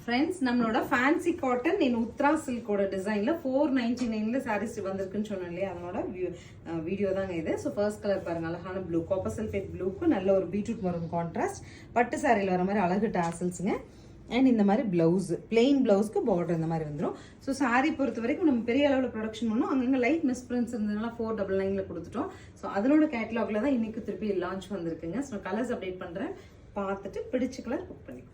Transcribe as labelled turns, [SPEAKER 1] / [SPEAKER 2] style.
[SPEAKER 1] Friends நம்மளோட fancy cotton இன் உத்ரா சில்கோட டிசைன்ல 499ல சாரீஸ் வந்திருக்குன்னு சொன்னோம் இல்லையா, அதனோட வீடியோ தாங்க இது. ஸோ ஃபர்ஸ்ட் கலர் பாருங்க, அழகான ப்ளூ, காப்பர் சல்ஃபேட் ப்ளூக்கு நல்ல ஒரு பீட்ரூட் மரூன் கான்ட்ராஸ்ட், பட்டு சாரியில் வர மாதிரி அழகு டாசல்ஸுங்க. அண்ட் இந்த மாதிரி பிளவுஸ், பிளெயின் பிளவுஸ்க்கு பார்டர் இந்த மாதிரி வந்துடும். ஸோ சாரீ பொறுத்த வரைக்கும் நம்ம பெரிய அளவில் ப்ரொடக்ஷன் பண்ணோம், அங்கங்கே லைட் மிஸ் பிரிண்ட்ஸ் இருந்ததுனால 499ல கொடுத்துட்டோம். ஸோ அதனோட கேட்டலாக்ல தான் இன்னைக்கு திருப்பி லான்ச் வந்திருக்குங்க. ஸோ கலர்ஸ் அப்டேட் பண்ணுறேன், பார்த்துட்டு பிடிச்ச கலர் புக் பண்ணிக்கோ.